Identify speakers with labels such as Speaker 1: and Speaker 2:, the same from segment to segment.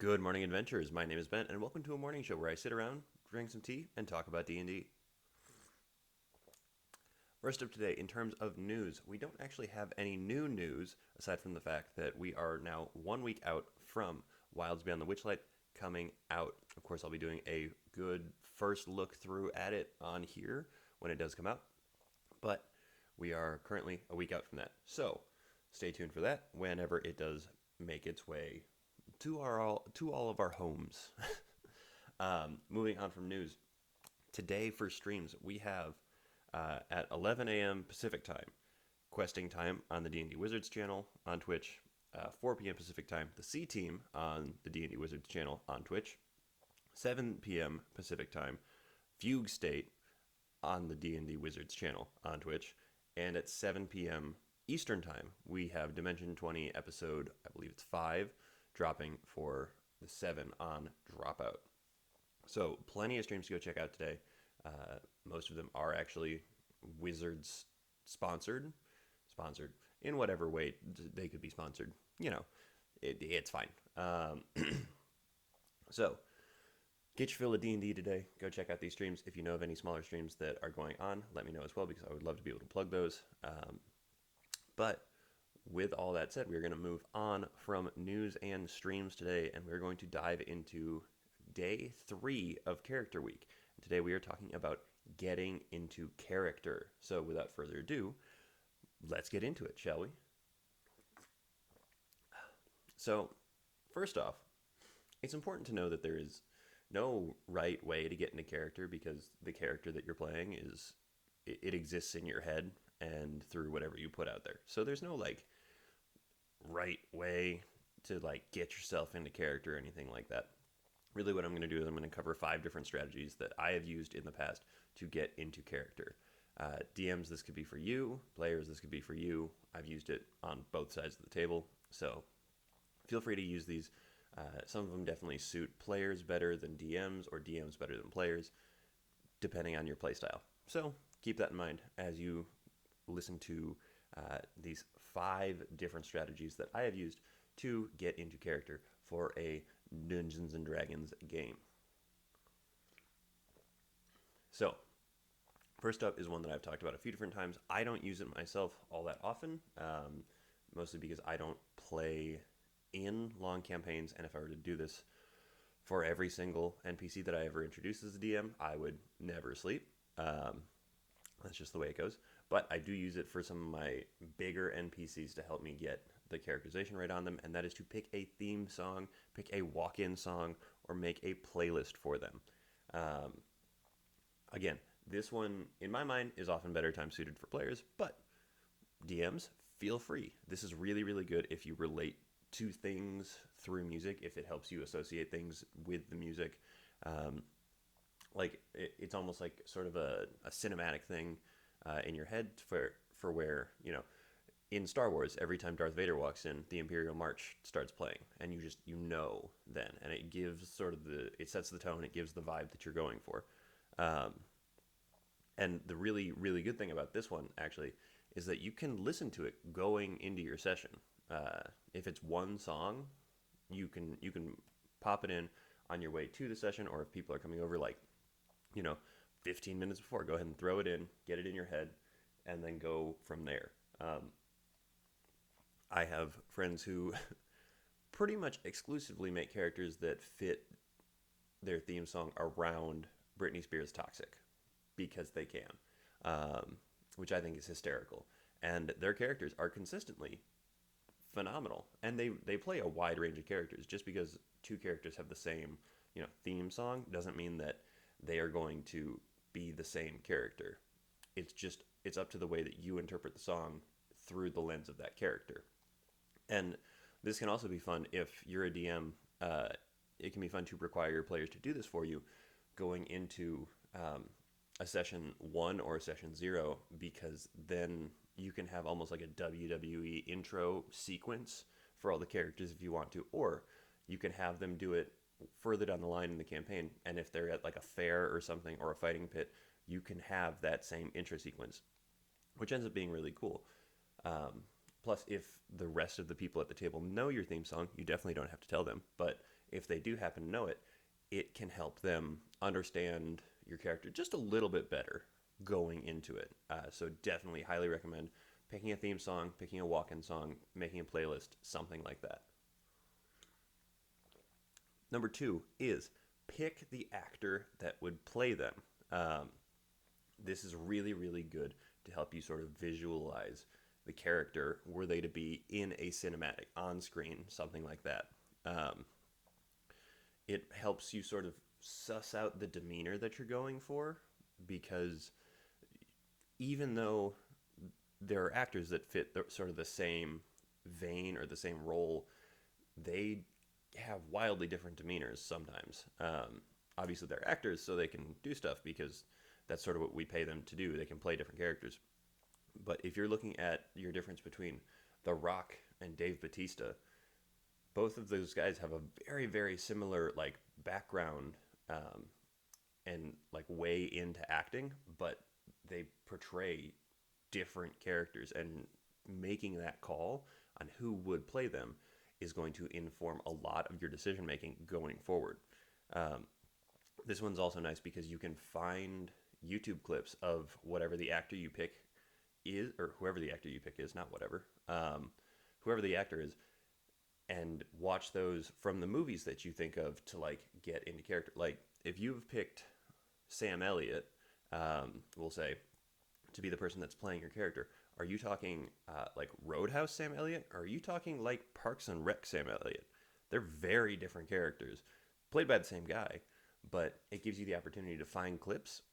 Speaker 1: Good morning, adventurers. My name is Ben, and welcome to a morning show where I sit around, drink some tea, and talk about D&D. First up today, in terms of news, we don't actually have any new news aside from the fact that we are now 1 week out from Wilds Beyond the Witchlight coming out. Of course, I'll be doing a good first look through at it on here when it does come out, but we are currently a week out from that. So stay tuned for that whenever it does make its way to all of our homes. Moving on from news, today for streams we have at 11 a.m. Pacific time, questing time on the D&D Wizards channel on Twitch. 4 p.m. Pacific time, the C Team on the D&D Wizards channel on Twitch. 7 p.m. Pacific time, Fugue State on the D&D Wizards channel on Twitch. And at 7 p.m. Eastern time, we have Dimension 20 episode, I believe it's 5, dropping for the 7 on Dropout. So plenty of streams to go check out today. Most of them are actually Wizards sponsored in whatever way they could be sponsored. It's fine. So get your fill of D&D today. Go check out these streams. If you know of any smaller streams that are going on, let me know as well, because I would love to be able to plug those. But with all that said, we're going to move on from news and streams today, and we're going to dive into day 3 of Character Week. And today we are talking about getting into character. So without further ado, let's get into it, shall we? So first off, it's important to know that there is no right way to get into character, because the character that you're playing it exists in your head and through whatever you put out there. So there's no right way to get yourself into character or anything like that. Really what I'm going to do is I'm going to cover 5 different strategies that I have used in the past to get into character. DMs, this could be for you. Players, this could be for you. I've used it on both sides of the table, so feel free to use these. Some of them definitely suit players better than DMs, or DMs better than players, depending on your playstyle. So keep that in mind as you listen to these 5 different strategies that I have used to get into character for a Dungeons and Dragons game. So first up is one that I've talked about a few different times. I don't use it myself all that often, mostly because I don't play in long campaigns, and if I were to do this for every single NPC that I ever introduce as a DM, I would never sleep. That's just the way it goes. But I do use it for some of my bigger NPCs to help me get the characterization right on them, and that is to pick a theme song, pick a walk-in song, or make a playlist for them. Again, this one, in my mind, is often better time suited for players, but DMs, feel free. This is really, really good if you relate to things through music, if it helps you associate things with the music. It's almost like sort of a cinematic thing in your head for where, in Star Wars, every time Darth Vader walks in, the Imperial March starts playing, and you know then, and it gives it sets the tone, it gives the vibe that you're going for. And the really, really good thing about this one, actually, is that you can listen to it going into your session. If it's one song, you can pop it in on your way to the session, or if people are coming over 15 minutes before, go ahead and throw it in, get it in your head, and then go from there. I have friends who pretty much exclusively make characters that fit their theme song around Britney Spears' Toxic, because they can, which I think is hysterical. And their characters are consistently phenomenal, and they play a wide range of characters. Just because 2 characters have the same theme song doesn't mean that they are going to be the same character. It's up to the way that you interpret the song through the lens of that character. And this can also be fun if you're a DM. It can be fun to require your players to do this for you going into a session 1 or a session 0, because then you can have almost like a WWE intro sequence for all the characters if you want to, or you can have them do it further down the line in the campaign, and if they're at a fair or something, or a fighting pit, you can have that same intro sequence, which ends up being really cool. Plus, if the rest of the people at the table know your theme song, you definitely don't have to tell them, but if they do happen to know it, it can help them understand your character just a little bit better going into it. So definitely highly recommend picking a theme song, picking a walk-in song, making a playlist, something like that. Number two is pick the actor that would play them. Um, this is really, really good to help you sort of visualize the character were they to be in a cinematic, on screen, something like that. Um, it helps you sort of suss out the demeanor that you're going for because even though there are actors that fit sort of the same vein or the same role, they have wildly different demeanors sometimes. Obviously, they're actors, so they can do stuff because that's sort of what we pay them to do. They can play different characters. But if you're looking at your difference between The Rock and Dave Bautista, both of those guys have a very, very similar like background um, and like way into acting, but they portray different characters, and making that call on who would play them is going to inform a lot of your decision making going forward. Um, this one's also nice because you can find YouTube clips of whatever the actor you pick is, or whoever the actor you pick is, not whatever, whoever the actor is, and watch those from the movies that you think of to like get into character. Like if you've picked Sam Elliott, we'll say, to be the person that's playing your character, are you talking like Roadhouse Sam Elliott, or are you talking like Parks and Rec Sam Elliott? They're very different characters, played by the same guy, but it gives you the opportunity to find clips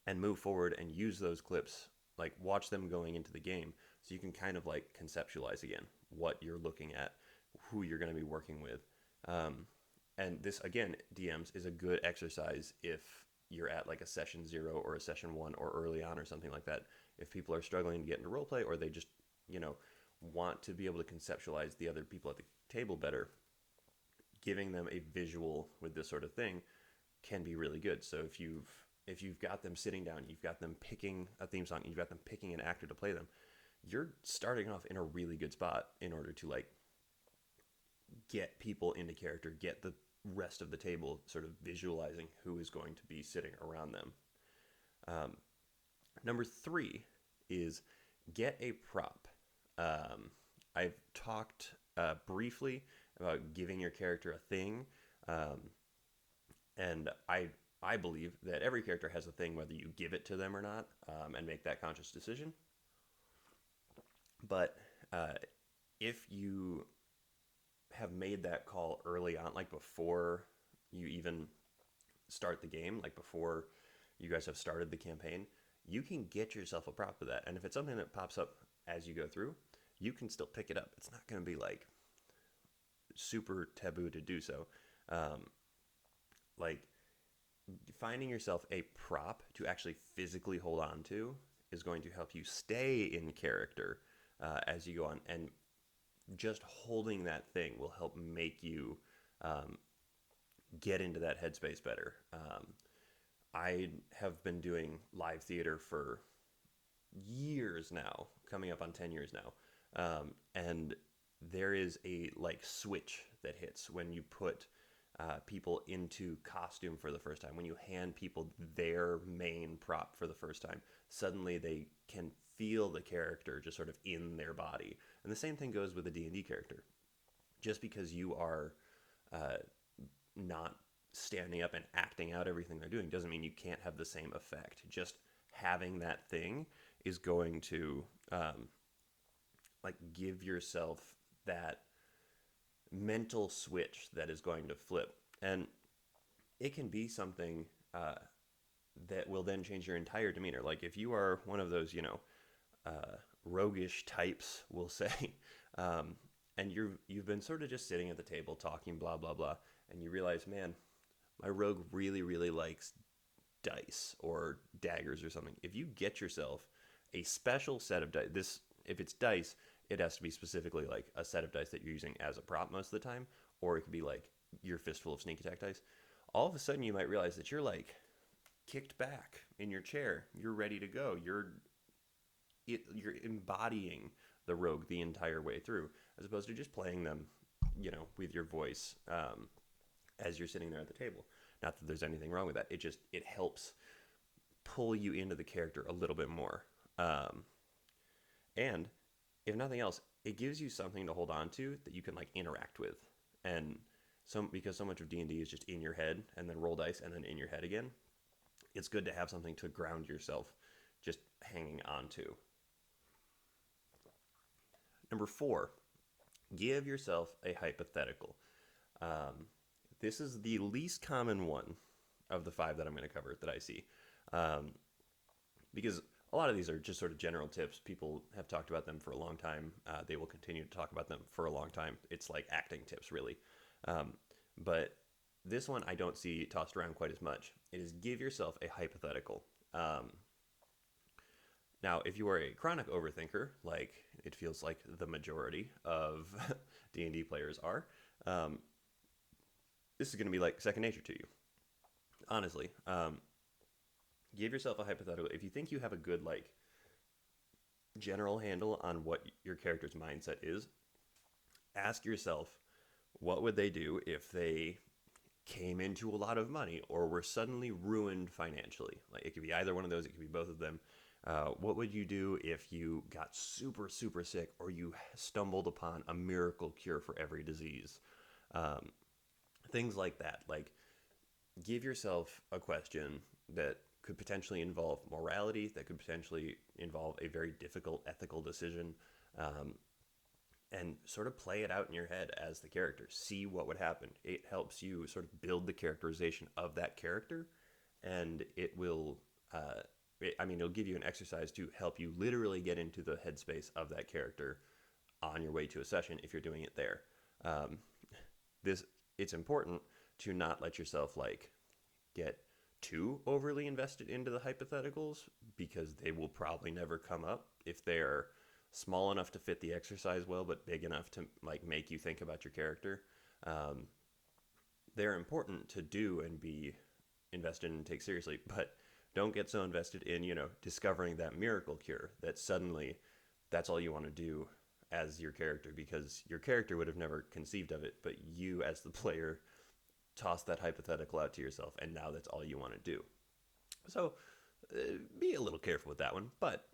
Speaker 1: and move forward and use those clips, like watch them going into the game, so you can kind of like conceptualize again what you're looking at, who you're going to be working with. And this, again, DMs is a good exercise if you're at like a session 0 or a session 1 or early on or something like that. If people are struggling to get into roleplay, or they just, want to be able to conceptualize the other people at the table better, giving them a visual with this sort of thing can be really good. So if you've got them sitting down, you've got them picking a theme song, you've got them picking an actor to play them, you're starting off in a really good spot in order to like get people into character, get the rest of the table sort of visualizing who is going to be sitting around them. Number 3 is get a prop. I've talked briefly about giving your character a thing, and I believe that every character has a thing, whether you give it to them or not, and make that conscious decision. But if you have made that call early on, like before you even start the game, like before you guys have started the campaign, you can get yourself a prop of that. And if it's something that pops up as you go through, you can still pick it up. It's not going to be like super taboo to do so. Like finding yourself a prop to actually physically hold on to is going to help you stay in character as you go on, and just holding that thing will help make you get into that headspace better. I have been doing live theater for years now, coming up on 10 years now, and there is a like switch that hits when you put people into costume for the first time. When you hand people their main prop for the first time, suddenly they can feel the character just sort of in their body. And the same thing goes with a D&D character. Just because you are not standing up and acting out everything they're doing doesn't mean you can't have the same effect. Just having that thing is going to like give yourself that mental switch that is going to flip. And it can be something that will then change your entire demeanor. Like if you are one of those, roguish types, we'll say, and you've been sort of just sitting at the table talking, blah, blah, blah, and you realize, man, my rogue really, really likes dice or daggers or something. If you get yourself a special set of dice, if it's dice, it has to be specifically like a set of dice that you're using as a prop most of the time, or it could be like your fistful of sneak attack dice. All of a sudden you might realize that you're like kicked back in your chair. You're ready to go. You're embodying the rogue the entire way through, as opposed to just playing them, with your voice. as you're sitting there at the table. Not that there's anything wrong with that. It helps pull you into the character a little bit more. Um, and if nothing else, it gives you something to hold on to that you can like interact with. And because so much of D&D is just in your head and then roll dice and then in your head again, it's good to have something to ground yourself just hanging on to. Number 4, give yourself a hypothetical. Um, this is the least common one of the 5 that I'm going to cover that I see. Um, because a lot of these are just sort of general tips. People have talked about them for a long time. They will continue to talk about them for a long time. It's like acting tips, really. Um, but this one I don't see tossed around quite as much. It is give yourself a hypothetical. Now, if you are a chronic overthinker, like it feels like the majority of D&D players are, um, this is going to be like second nature to you. Honestly, give yourself a hypothetical. If you think you have a good like general handle on what your character's mindset is, ask yourself, what would they do if they came into a lot of money or were suddenly ruined financially? Like it could be either one of those. It could be both of them. What would you do if you got super, super sick or you stumbled upon a miracle cure for every disease? Um, Things like that. Like, give yourself a question that could potentially involve morality, that could potentially involve a very difficult ethical decision, um, and sort of play it out in your head as the character. See what would happen. It helps you sort of build the characterization of that character, and it will. It'll give you an exercise to help you literally get into the headspace of that character on your way to a session if you're doing it there. Um, this It's important to not let yourself like get too overly invested into the hypotheticals because they will probably never come up if they're small enough to fit the exercise well but big enough to like make you think about your character. um, they're important to do and be invested in and take seriously, but don't get so invested in discovering that miracle cure that suddenly that's all you want to do as your character, because your character would have never conceived of it, but you as the player toss that hypothetical out to yourself, and now that's all you want to do. So be a little careful with that one, but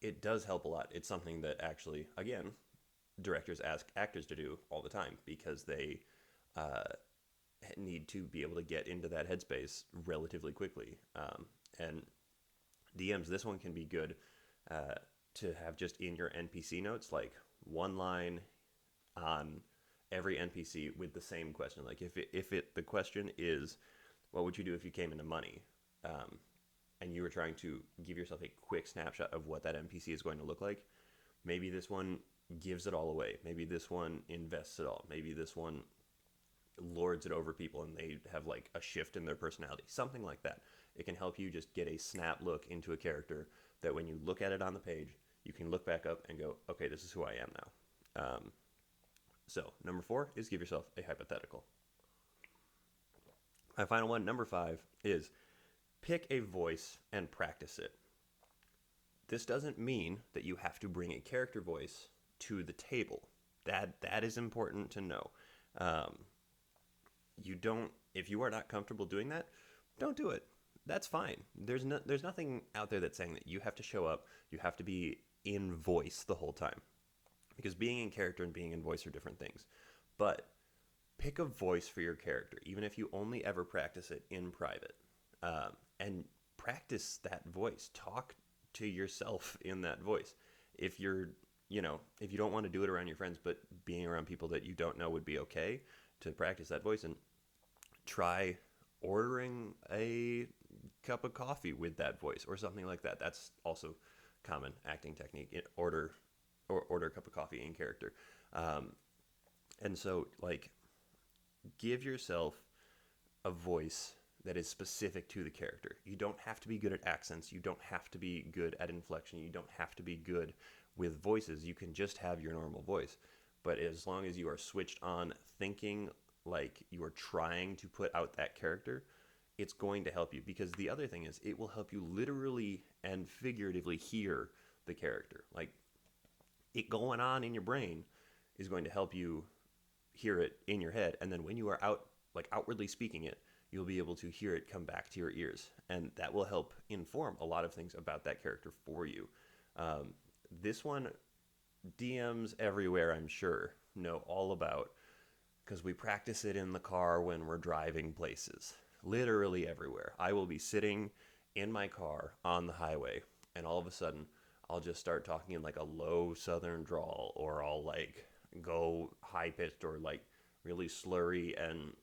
Speaker 1: it does help a lot. It's something that actually, again, directors ask actors to do all the time because they uh, need to be able to get into that headspace relatively quickly. And DMs, this one can be good uh, to have just in your NPC notes, like one line on every NPC with the same question. Like the question is, what would you do if you came into money? And you were trying to give yourself a quick snapshot of what that NPC is going to look like. Maybe this one gives it all away. Maybe this one invests it all. Maybe this one lords it over people and they have like a shift in their personality. Something like that. It can help you just get a snap look into a character that when you look at it on the page, you can look back up and go, okay, this is who I am now. So number 4 is give yourself a hypothetical. My final one, number 5, is pick a voice and practice it. This doesn't mean that you have to bring a character voice to the table. That is important to know. You don't, if you are not comfortable doing that, don't do it. That's fine. There's nothing out there that's saying that you have to show up, you have to be in voice the whole time. Because being in character and being in voice are different things. But pick a voice for your character, even if you only ever practice it in private. And practice that voice. Talk to yourself in that voice. If if you don't want to do it around your friends, but being around people that you don't know would be okay, to practice that voice, and try ordering a cup of coffee with that voice or something like that. That's also common acting technique. Order a cup of coffee in character. And so, like, give yourself a voice that is specific to the character. You don't have to be good at accents. You don't have to be good at inflection. You don't have to be good with voices. You can just have your normal voice. But as long as you are switched on thinking like you are trying to put out that character, it's going to help you. Because the other thing is, it will help you literally and figuratively hear the character. Like, it going on in your brain is going to help you hear it in your head. And then when you are out like outwardly speaking it, you'll be able to hear it come back to your ears, and that will help inform a lot of things about that character for you. This one, DMs everywhere, I'm sure, know all about, because we practice it in the car when we're driving places. Literally everywhere. I will be sitting in my car on the highway, and all of a sudden, I'll just start talking in like a low southern drawl, or I'll like go high pitched or like really slurry and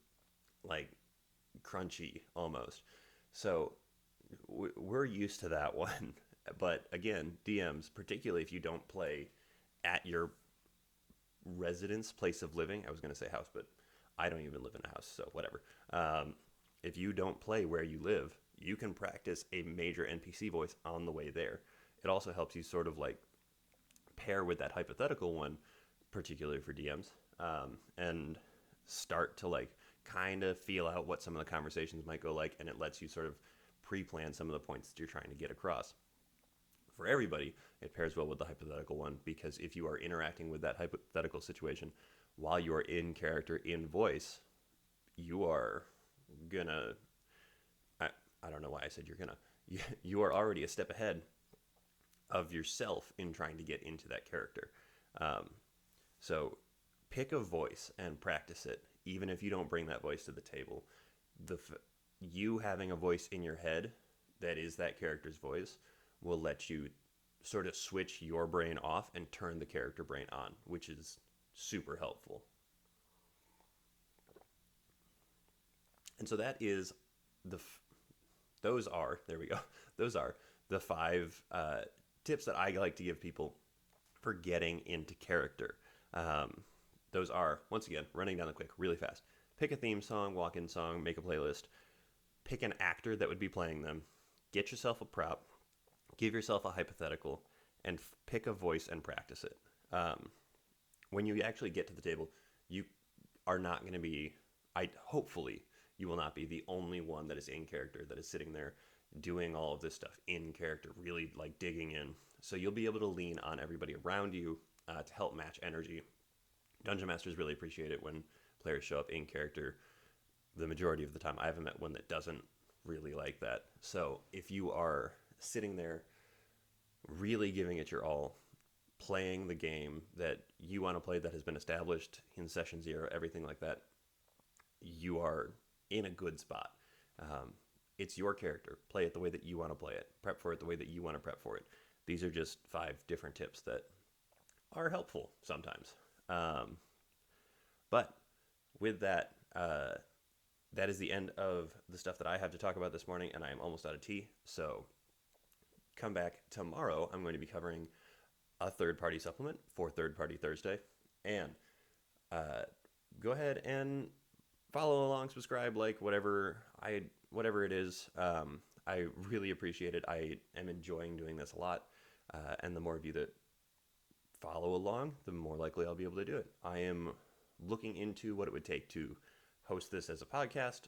Speaker 1: like crunchy almost. So we're used to that one. But again, DMs, particularly if you don't play at your residence, place of living. I was going to say house, but I don't even live in a house, so whatever. If you don't play where you live, you can practice a major NPC voice on the way there. It also helps you sort of like pair with that hypothetical one, particularly for DMs, and start to like kind of feel out what some of the conversations might go like, and it lets you sort of pre-plan some of the points that you're trying to get across. For everybody, it pairs well with the hypothetical one, because if you are interacting with that hypothetical situation while you are in character, in voice, you are gonna, I don't know why I said you're gonna, you are already a step ahead of yourself in trying to get into that character. So pick a voice and practice it, even if you don't bring that voice to the table. You having a voice in your head that is that character's voice will let you sort of switch your brain off and turn the character brain on, which is super helpful. And so that is those are, there we go, those are the 5 tips that I like to give people for getting into character. Those are, once again, running down the quick, really fast. Pick a theme song, walk-in song, make a playlist. Pick an actor that would be playing them. Get yourself a prop. Give yourself a hypothetical, and pick a voice and practice it. When you actually get to the table, you are not going to be, hopefully, you will not be the only one that is in character, that is sitting there doing all of this stuff in character, really like digging in. So you'll be able to lean on everybody around you to help match energy. Dungeon Masters really appreciate it when players show up in character. The majority of the time, I haven't met one that doesn't really like that. So if you are sitting there really giving it your all, playing the game that you want to play, that has been established in session 0, everything like that, you are in a good spot. It's your character. Play it the way that you want to play it. Prep for it the way that you want to prep for it. These are just 5 different tips that are helpful sometimes. But with that, that is the end of the stuff that I have to talk about this morning, and I am almost out of tea. So come back tomorrow. I'm going to be covering a third-party supplement for Third Party Thursday. And go ahead and follow along, subscribe, like, whatever it is. I really appreciate it. I am enjoying doing this a lot. And the more of you that follow along, the more likely I'll be able to do it. I am looking into what it would take to host this as a podcast,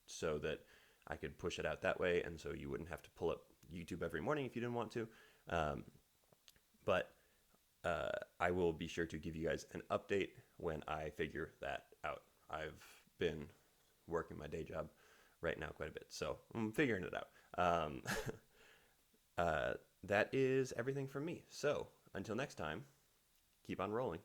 Speaker 1: so that I could push it out that way, and so you wouldn't have to pull up YouTube every morning if you didn't want to. But I will be sure to give you guys an update when I figure that out. I've been working my day job right now quite a bit, so I'm figuring it out. That is everything from me. So until next time, keep on rolling.